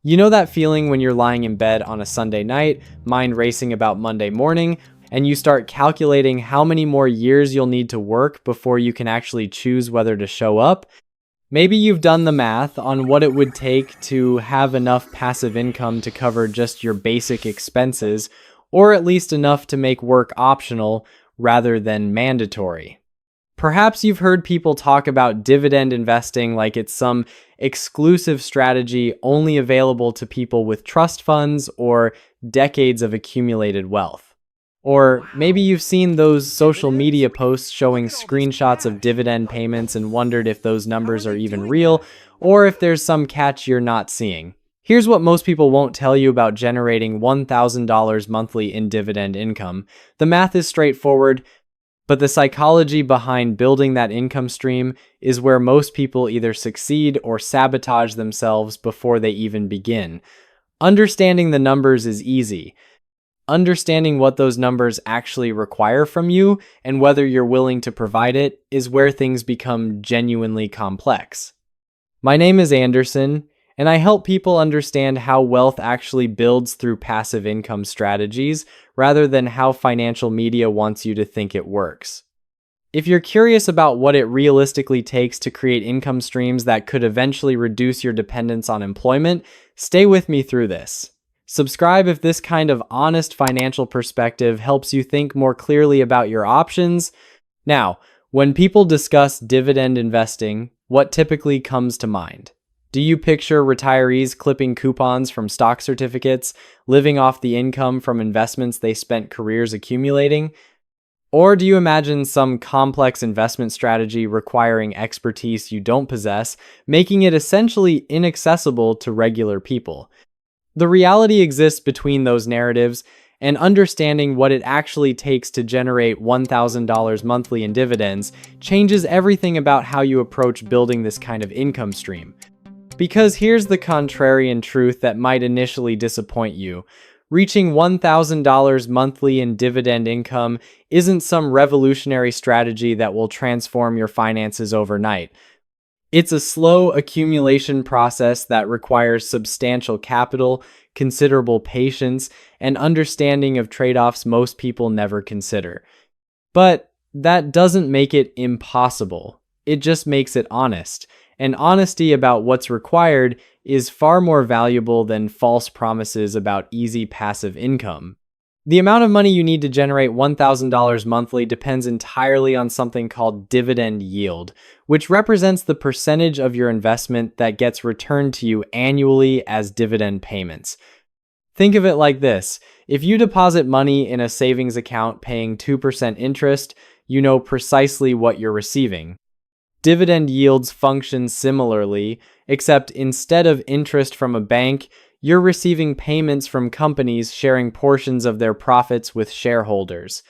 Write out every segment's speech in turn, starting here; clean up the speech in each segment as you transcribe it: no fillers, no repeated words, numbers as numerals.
You know that feeling when you're lying in bed on a Sunday night, mind racing about Monday morning, and you start calculating how many more years you'll need to work before you can actually choose whether to show up? Maybe you've done the math on what it would take to have enough passive income to cover just your basic expenses, or at least enough to make work optional rather than mandatory. Perhaps you've heard people talk about dividend investing like it's some exclusive strategy only available to people with trust funds or decades of accumulated wealth. Or maybe you've seen those social media posts showing screenshots of dividend payments and wondered if those numbers are even real or if there's some catch you're not seeing. Here's what most people won't tell you about generating $1,000 monthly in dividend income. The math is straightforward. But the psychology behind building that income stream is where most people either succeed or sabotage themselves before they even begin. Understanding the numbers is easy. Understanding what those numbers actually require from you and whether you're willing to provide it is where things become genuinely complex. My name is Anderson, and I help people understand how wealth actually builds through passive income strategies rather than how financial media wants you to think it works. If you're curious about what it realistically takes to create income streams that could eventually reduce your dependence on employment, stay with me through this. Subscribe if this kind of honest financial perspective helps you think more clearly about your options. Now, when people discuss dividend investing, what typically comes to mind? Do you picture retirees clipping coupons from stock certificates, living off the income from investments they spent careers accumulating? Or do you imagine some complex investment strategy requiring expertise you don't possess, making it essentially inaccessible to regular people? The reality exists between those narratives, and understanding what it actually takes to generate $1,000 monthly in dividends changes everything about how you approach building this kind of income stream. Because here's the contrarian truth that might initially disappoint you. Reaching $1,000 monthly in dividend income isn't some revolutionary strategy that will transform your finances overnight. It's a slow accumulation process that requires substantial capital, considerable patience, and understanding of trade-offs most people never consider. But that doesn't make it impossible. It just makes it honest. And honesty about what's required is far more valuable than false promises about easy passive income. The amount of money you need to generate $1,000 monthly depends entirely on something called dividend yield, which represents the percentage of your investment that gets returned to you annually as dividend payments. Think of it like this. If you deposit money in a savings account paying 2% interest, you know precisely what you're receiving. Dividend yields function similarly, except instead of interest from a bank, you're receiving payments from companies sharing portions of their profits with shareholders.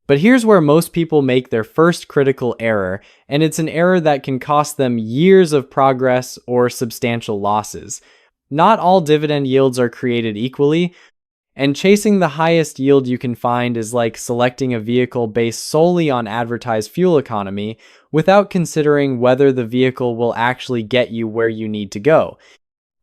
But here's where most people make their first critical error, and it's an error that can cost them years of progress or substantial losses. Not all dividend yields are created equally, and chasing the highest yield you can find is like selecting a vehicle based solely on advertised fuel economy without considering whether the vehicle will actually get you where you need to go.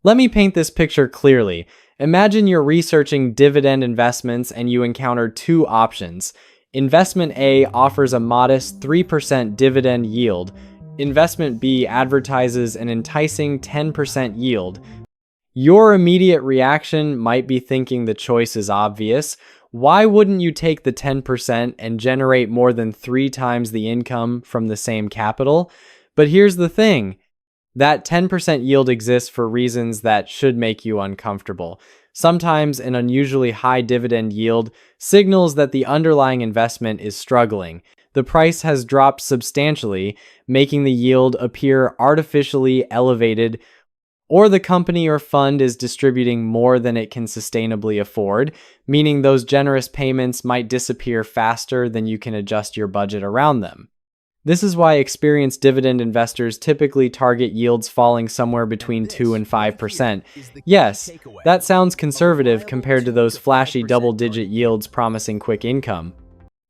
Let me paint this picture clearly. Imagine you're researching dividend investments and you encounter two options. Investment A offers a modest 3% dividend yield. Investment B advertises an enticing 10% yield. Your immediate reaction might be thinking the choice is obvious. Why wouldn't you take the 10% and generate more than 3 times the income from the same capital? But here's the thing. That 10% yield exists for reasons that should make you uncomfortable. Sometimes an unusually high dividend yield signals that the underlying investment is struggling. The price has dropped substantially, making the yield appear artificially elevated, or the company or fund is distributing more than it can sustainably afford, meaning those generous payments might disappear faster than you can adjust your budget around them. This is why experienced dividend investors typically target yields falling somewhere between 2 and 5%. Yes, that sounds conservative compared to those flashy double-digit yields promising quick income.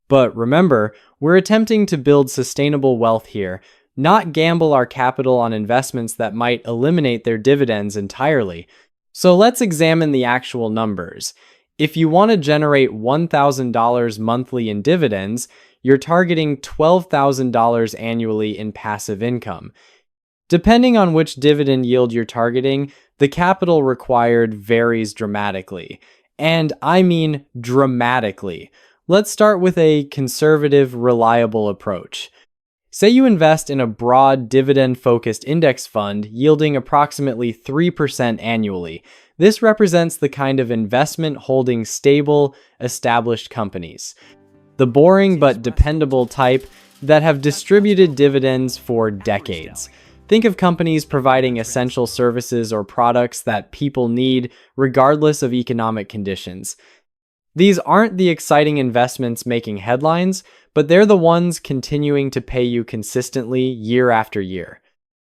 But remember, we're attempting to build sustainable wealth here, not gamble our capital on investments that might eliminate their dividends entirely. So let's examine the actual numbers. If you want to generate $1,000 monthly in dividends, you're targeting $12,000 annually in passive income. Depending on which dividend yield you're targeting, the capital required varies dramatically. And I mean dramatically. Let's start with a conservative, reliable approach. Say you invest in a broad dividend-focused index fund yielding approximately 3% annually. This represents the kind of investment holding stable, established companies. The boring but dependable type that have distributed dividends for decades. Think of companies providing essential services or products that people need regardless of economic conditions. These aren't the exciting investments making headlines, but they're the ones continuing to pay you consistently year after year.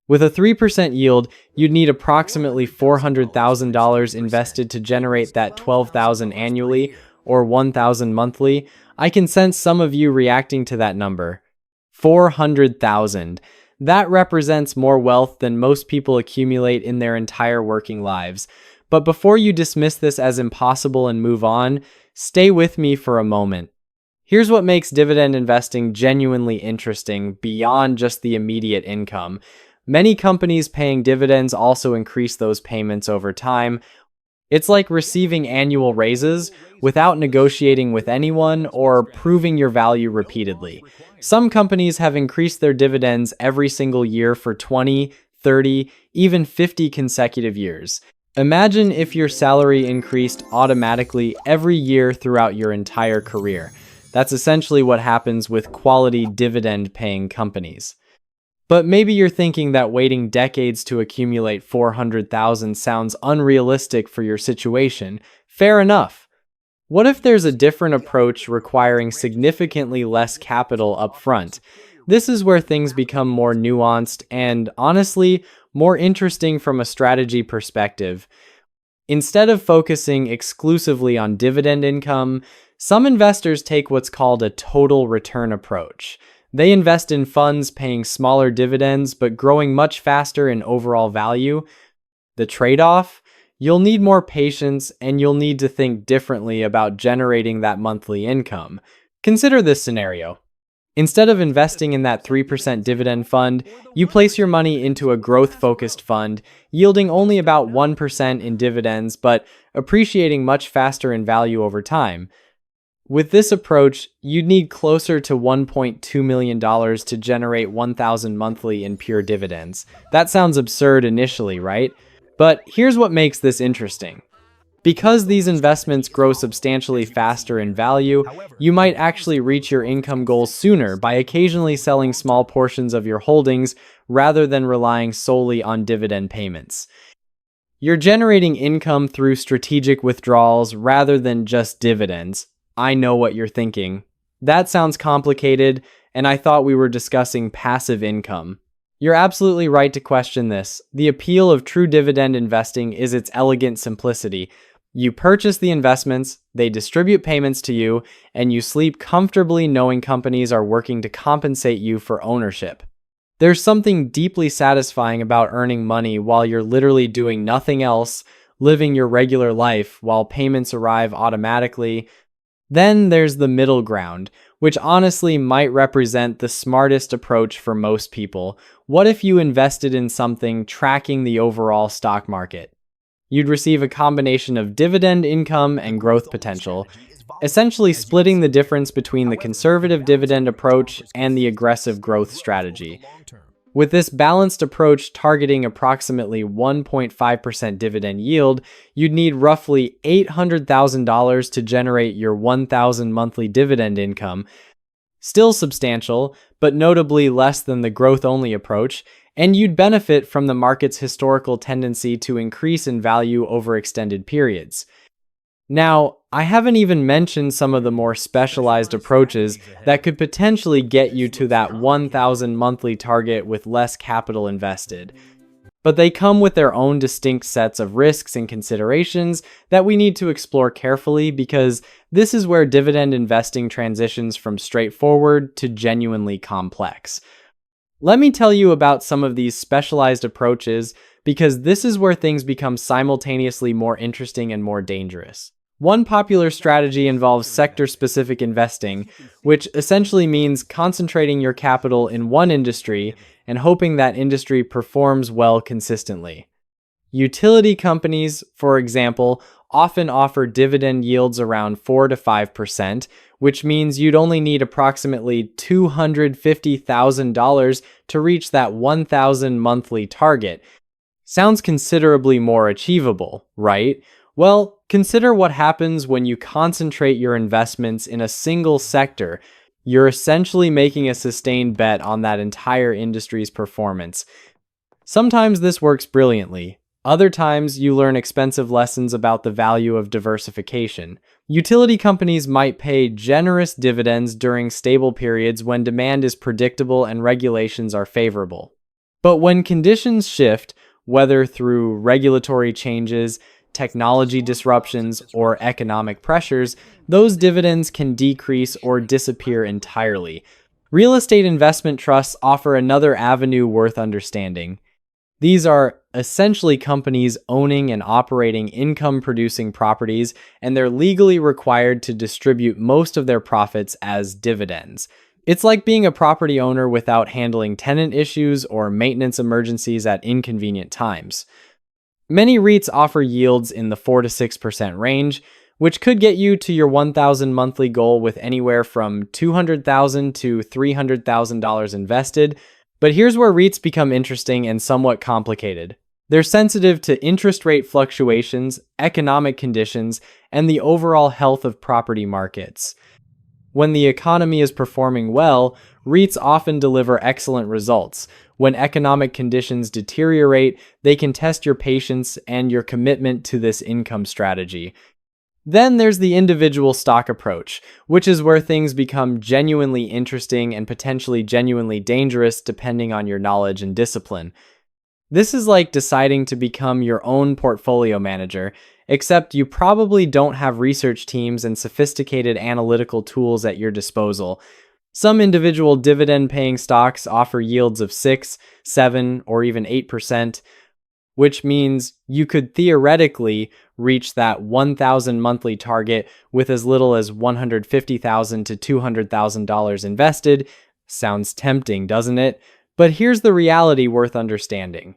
With a 3% yield, you'd need approximately $400,000 invested to generate that $12,000 annually or $1,000 monthly. I can sense some of you reacting to that number. $400,000. That represents more wealth than most people accumulate in their entire working lives. But before you dismiss this as impossible and move on, stay with me for a moment. Here's what makes dividend investing genuinely interesting beyond just the immediate income. Many companies paying dividends also increase those payments over time. It's like receiving annual raises without negotiating with anyone or proving your value repeatedly. Some companies have increased their dividends every single year for 20, 30, even 50 consecutive years. Imagine if your salary increased automatically every year throughout your entire career. That's essentially what happens with quality dividend-paying companies. But maybe you're thinking that waiting decades to accumulate $400,000 sounds unrealistic for your situation. Fair enough. What if there's a different approach requiring significantly less capital upfront? This is where things become more nuanced and, honestly, more interesting from a strategy perspective. Instead of focusing exclusively on dividend income, some investors take what's called a total return approach. They invest in funds paying smaller dividends but growing much faster in overall value. The trade-off? You'll need more patience and you'll need to think differently about generating that monthly income. Consider this scenario. Instead of investing in that 3% dividend fund, you place your money into a growth-focused fund, yielding only about 1% in dividends but appreciating much faster in value over time. With this approach, you'd need closer to $1.2 million to generate $1,000 monthly in pure dividends. That sounds absurd initially, right? But here's what makes this interesting. Because these investments grow substantially faster in value, you might actually reach your income goals sooner by occasionally selling small portions of your holdings rather than relying solely on dividend payments. You're generating income through strategic withdrawals rather than just dividends. I know what you're thinking. That sounds complicated, and I thought we were discussing passive income. You're absolutely right to question this. The appeal of true dividend investing is its elegant simplicity. You purchase the investments, they distribute payments to you, and you sleep comfortably knowing companies are working to compensate you for ownership. There's something deeply satisfying about earning money while you're literally doing nothing else, living your regular life while payments arrive automatically. Then there's the middle ground, which honestly might represent the smartest approach for most people. What if you invested in something tracking the overall stock market? You'd receive a combination of dividend income and growth potential, essentially splitting the difference between the conservative dividend approach and the aggressive growth strategy. With this balanced approach targeting approximately 1.5% dividend yield, you'd need roughly $800,000 to generate your $1,000 monthly dividend income. Still substantial, but notably less than the growth-only approach, and you'd benefit from the market's historical tendency to increase in value over extended periods. Now, I haven't even mentioned some of the more specialized approaches that could potentially get you to that 1,000 monthly target with less capital invested. But they come with their own distinct sets of risks and considerations that we need to explore carefully because this is where dividend investing transitions from straightforward to genuinely complex. Let me tell you about some of these specialized approaches because this is where things become simultaneously more interesting and more dangerous. One popular strategy involves sector-specific investing, which essentially means concentrating your capital in one industry and hoping that industry performs well consistently. Utility companies, for example, often offer dividend yields around 4 to 5%, which means you'd only need approximately $250,000 to reach that 1,000 monthly target. Sounds considerably more achievable, right? Well, consider what happens when you concentrate your investments in a single sector. You're essentially making a sustained bet on that entire industry's performance. Sometimes this works brilliantly. Other times, you learn expensive lessons about the value of diversification. Utility companies might pay generous dividends during stable periods when demand is predictable and regulations are favorable. But when conditions shift, whether through regulatory changes, technology disruptions, or economic pressures, those dividends can decrease or disappear entirely. Real estate investment trusts offer another avenue worth understanding. These are essentially companies owning and operating income-producing properties, and they're legally required to distribute most of their profits as dividends. It's like being a property owner without handling tenant issues or maintenance emergencies at inconvenient times. Many REITs offer yields in the 4 to 6% range, which could get you to your 1,000 monthly goal with anywhere from $200,000 to $300,000 invested. But here's where REITs become interesting and somewhat complicated. They're sensitive to interest rate fluctuations, economic conditions, and the overall health of property markets. When the economy is performing well, REITs often deliver excellent results. When economic conditions deteriorate, they can test your patience and your commitment to this income strategy. Then there's the individual stock approach, which is where things become genuinely interesting and potentially genuinely dangerous depending on your knowledge and discipline. This is like deciding to become your own portfolio manager, except you probably don't have research teams and sophisticated analytical tools at your disposal. Some individual dividend-paying stocks offer yields of 6, 7, or even 8%, which means you could theoretically reach that 1,000 monthly target with as little as $150,000 to $200,000 invested. Sounds tempting, doesn't it? But here's the reality worth understanding.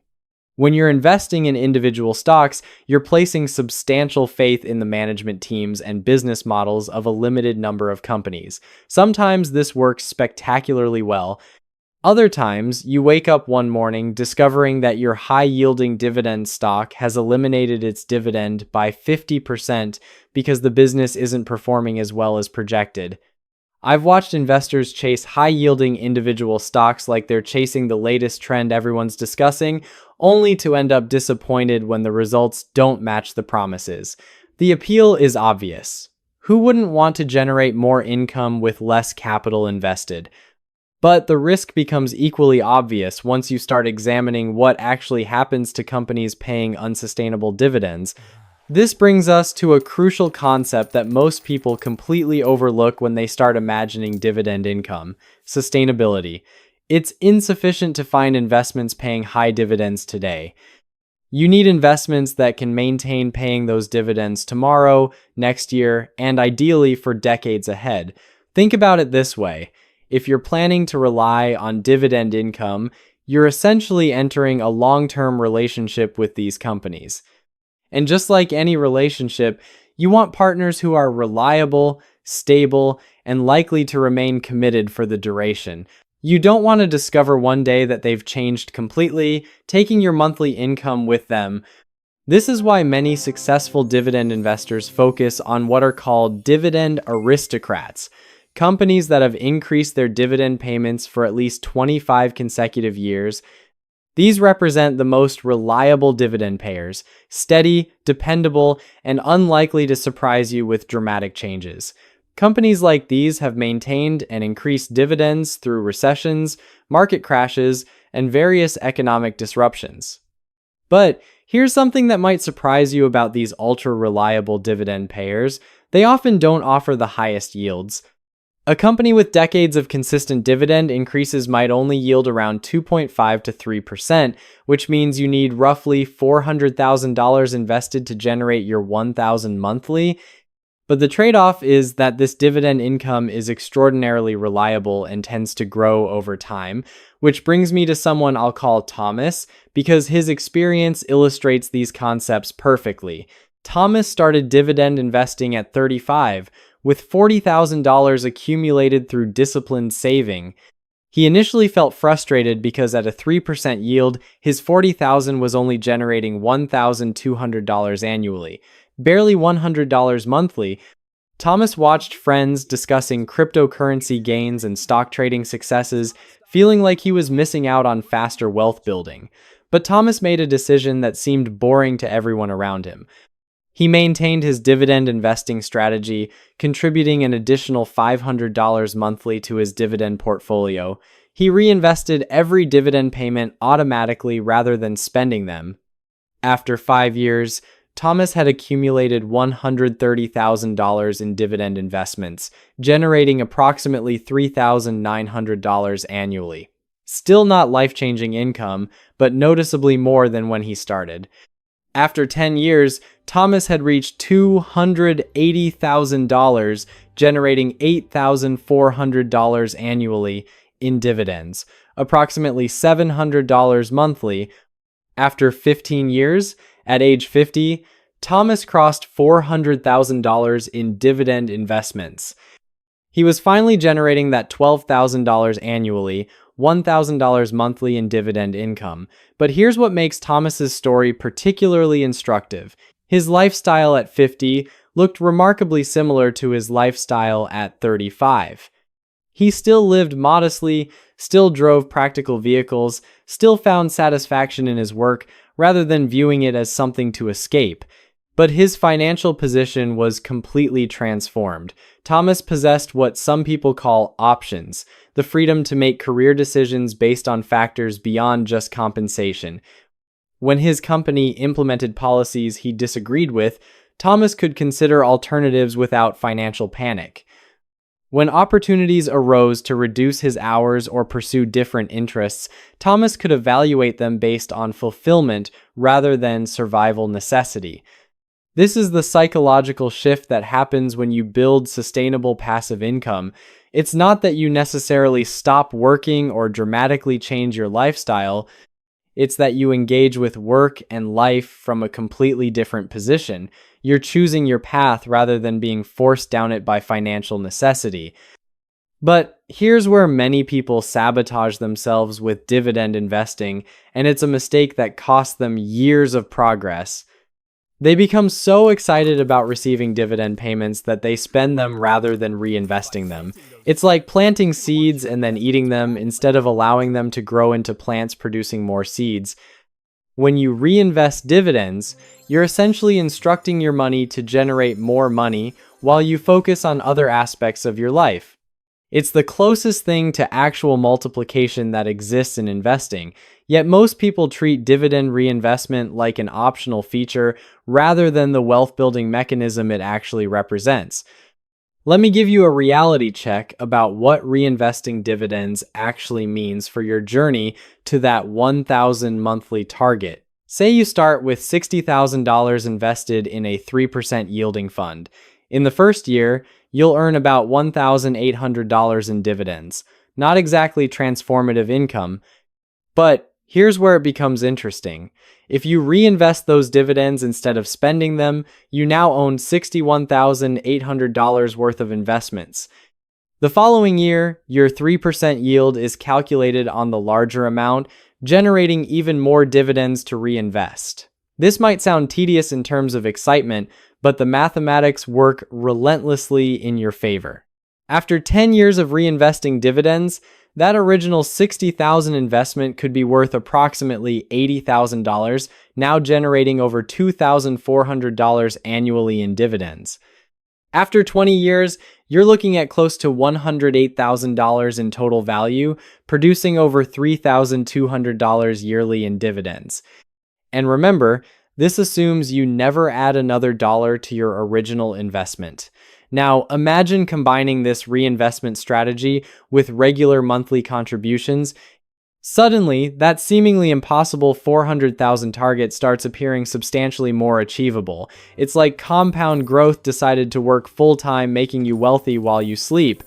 When you're investing in individual stocks, you're placing substantial faith in the management teams and business models of a limited number of companies. Sometimes this works spectacularly well. Other times, you wake up one morning discovering that your high-yielding dividend stock has eliminated its dividend by 50% because the business isn't performing as well as projected. I've watched investors chase high-yielding individual stocks like they're chasing the latest trend everyone's discussing, only to end up disappointed when the results don't match the promises. The appeal is obvious. Who wouldn't want to generate more income with less capital invested? But the risk becomes equally obvious once you start examining what actually happens to companies paying unsustainable dividends. This brings us to a crucial concept that most people completely overlook when they start imagining dividend income: sustainability. It's insufficient to find investments paying high dividends today. You need investments that can maintain paying those dividends tomorrow, next year, and ideally for decades ahead. Think about it this way. If you're planning to rely on dividend income, you're essentially entering a long-term relationship with these companies. And just like any relationship, you want partners who are reliable, stable, and likely to remain committed for the duration. You don't want to discover one day that they've changed completely, taking your monthly income with them. This is why many successful dividend investors focus on what are called dividend aristocrats. Companies that have increased their dividend payments for at least 25 consecutive years. These represent the most reliable dividend payers, steady, dependable, and unlikely to surprise you with dramatic changes. Companies like these have maintained and increased dividends through recessions, market crashes, and various economic disruptions. But here's something that might surprise you about these ultra-reliable dividend payers. They often don't offer the highest yields. A company with decades of consistent dividend increases might only yield around 2.5 to 3%, which means you need roughly $400,000 invested to generate your $1,000 monthly. But the trade-off is that this dividend income is extraordinarily reliable and tends to grow over time, which brings me to someone I'll call Thomas, because his experience illustrates these concepts perfectly. Thomas started dividend investing at 35, with $40,000 accumulated through disciplined saving. He initially felt frustrated because at a 3% yield, his $40,000 was only generating $1,200 annually, barely $100 monthly. Thomas watched friends discussing cryptocurrency gains and stock trading successes, feeling like he was missing out on faster wealth building. But Thomas made a decision that seemed boring to everyone around him. He maintained his dividend investing strategy, contributing an additional $500 monthly to his dividend portfolio. He reinvested every dividend payment automatically rather than spending them. After 5 years, Thomas had accumulated $130,000 in dividend investments, generating approximately $3,900 annually. Still not life-changing income, but noticeably more than when he started. After 10 years, Thomas had reached $280,000, generating $8,400 annually in dividends, approximately $700 monthly. After 15 years, at age 50, Thomas crossed $400,000 in dividend investments. He was finally generating that $12,000 annually, $1,000 monthly in dividend income. But here's what makes Thomas's story particularly instructive. His lifestyle at 50 looked remarkably similar to his lifestyle at 35. He still lived modestly, still drove practical vehicles, still found satisfaction in his work rather than viewing it as something to escape. But his financial position was completely transformed. Thomas possessed what some people call options, the freedom to make career decisions based on factors beyond just compensation. When his company implemented policies he disagreed with, Thomas could consider alternatives without financial panic. When opportunities arose to reduce his hours or pursue different interests, Thomas could evaluate them based on fulfillment rather than survival necessity. This is the psychological shift that happens when you build sustainable passive income. It's not that you necessarily stop working or dramatically change your lifestyle. It's that you engage with work and life from a completely different position. You're choosing your path rather than being forced down it by financial necessity. But here's where many people sabotage themselves with dividend investing, and it's a mistake that costs them years of progress. They become so excited about receiving dividend payments that they spend them rather than reinvesting them. It's like planting seeds and then eating them instead of allowing them to grow into plants producing more seeds. When you reinvest dividends, you're essentially instructing your money to generate more money while you focus on other aspects of your life. It's the closest thing to actual multiplication that exists in investing, yet most people treat dividend reinvestment like an optional feature rather than the wealth-building mechanism it actually represents. Let me give you a reality check about what reinvesting dividends actually means for your journey to that $1,000 monthly target. Say you start with $60,000 invested in a 3% yielding fund. In the first year, you'll earn about $1,800 in dividends. Not exactly transformative income, but here's where it becomes interesting. If you reinvest those dividends instead of spending them, you now own $61,800 worth of investments. The following year, your 3% yield is calculated on the larger amount, generating even more dividends to reinvest. This might sound tedious in terms of excitement, but the mathematics work relentlessly in your favor. After 10 years of reinvesting dividends, that original $60,000 investment could be worth approximately $80,000, now generating over $2,400 annually in dividends. After 20 years, you're looking at close to $108,000 in total value, producing over $3,200 yearly in dividends. And remember, this assumes you never add another dollar to your original investment. Now, imagine combining this reinvestment strategy with regular monthly contributions. Suddenly, that seemingly impossible 400,000 target starts appearing substantially more achievable. It's like compound growth decided to work full-time, making you wealthy while you sleep.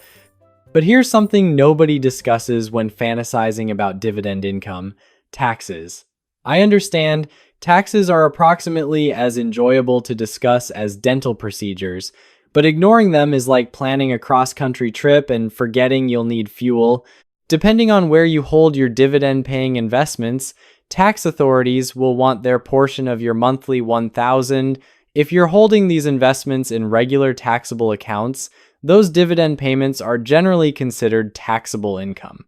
But here's something nobody discusses when fantasizing about dividend income: taxes. I understand taxes are approximately as enjoyable to discuss as dental procedures, but ignoring them is like planning a cross-country trip and forgetting you'll need fuel. Depending on where you hold your dividend-paying investments, tax authorities will want their portion of your monthly 1,000. If you're holding these investments in regular taxable accounts, those dividend payments are generally considered taxable income.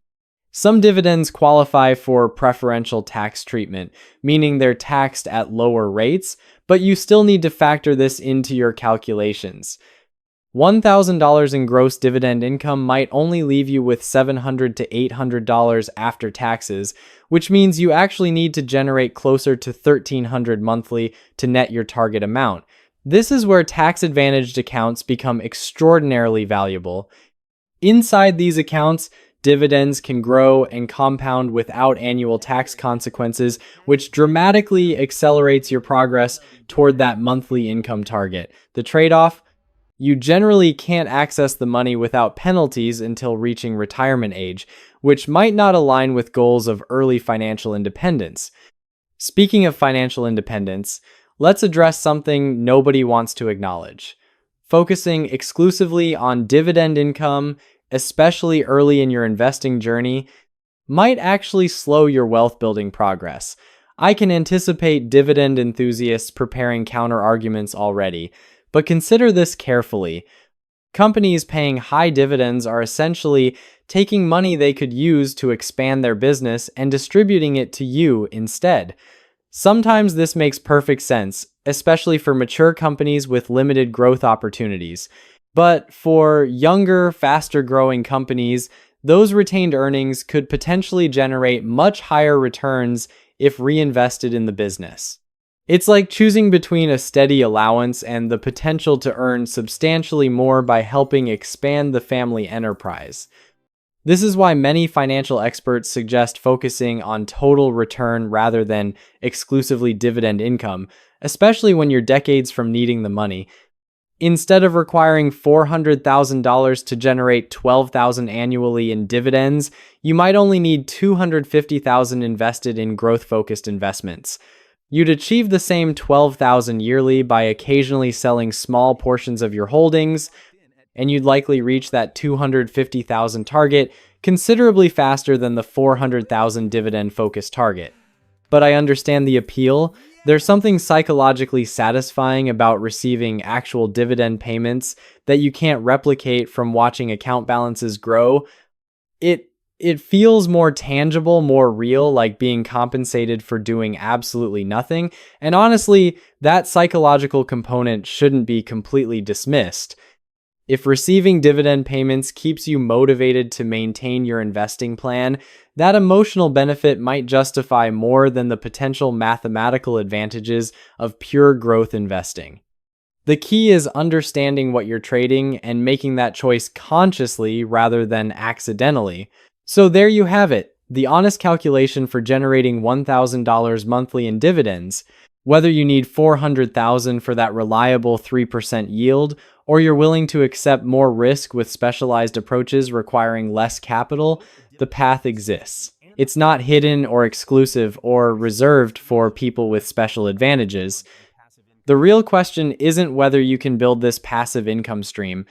Some dividends qualify for preferential tax treatment, meaning they're taxed at lower rates, but you still need to factor this into your calculations. $1,000 in gross dividend income might only leave you with $700 to $800 after taxes, which means you actually need to generate closer to $1,300 monthly to net your target amount. This is where tax-advantaged accounts become extraordinarily valuable. Inside these accounts, dividends can grow and compound without annual tax consequences, which dramatically accelerates your progress toward that monthly income target. The trade-off: you generally can't access the money without penalties until reaching retirement age, which might not align with goals of early financial independence. Speaking of financial independence, let's address something nobody wants to acknowledge. Focusing exclusively on dividend income, especially early in your investing journey, might actually slow your wealth building progress. I can anticipate dividend enthusiasts preparing counter arguments already. But consider this carefully. Companies paying high dividends are essentially taking money they could use to expand their business and distributing it to you instead. Sometimes this makes perfect sense, especially for mature companies with limited growth opportunities. But for younger, faster-growing companies, those retained earnings could potentially generate much higher returns if reinvested in the business. It's like choosing between a steady allowance and the potential to earn substantially more by helping expand the family enterprise. This is why many financial experts suggest focusing on total return rather than exclusively dividend income, especially when you're decades from needing the money. Instead of requiring $400,000 to generate $12,000 annually in dividends, you might only need $250,000 invested in growth-focused investments. You'd achieve the same $12,000 yearly by occasionally selling small portions of your holdings, and you'd likely reach that $250,000 target considerably faster than the $400,000 dividend-focused target. But I understand the appeal. There's something psychologically satisfying about receiving actual dividend payments that you can't replicate from watching account balances grow. It feels more tangible, more real, like being compensated for doing absolutely nothing. And honestly, that psychological component shouldn't be completely dismissed. If receiving dividend payments keeps you motivated to maintain your investing plan, that emotional benefit might justify more than the potential mathematical advantages of pure growth investing. The key is understanding what you're trading and making that choice consciously rather than accidentally. So there you have it, the honest calculation for generating $1,000 monthly in dividends. Whether you need $400,000 for that reliable 3% yield, or you're willing to accept more risk with specialized approaches requiring less capital, the path exists. It's not hidden or exclusive or reserved for people with special advantages. The real question isn't whether you can build this passive income stream.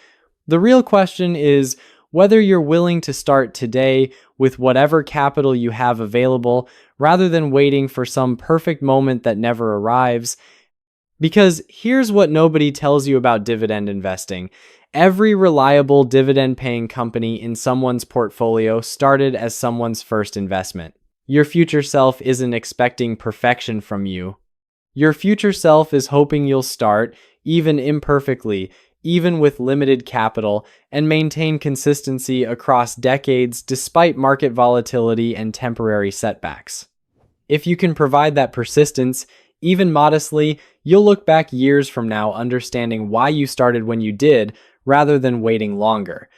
The real question is whether you're willing to start today with whatever capital you have available rather than waiting for some perfect moment that never arrives. Because here's what nobody tells you about dividend investing. Every reliable dividend-paying company in someone's portfolio started as someone's first investment. Your future self isn't expecting perfection from you. Your future self is hoping you'll start, even imperfectly, even with limited capital, and maintain consistency across decades despite market volatility and temporary setbacks. If you can provide that persistence, even modestly, you'll look back years from now understanding why you started when you did, rather than waiting longer.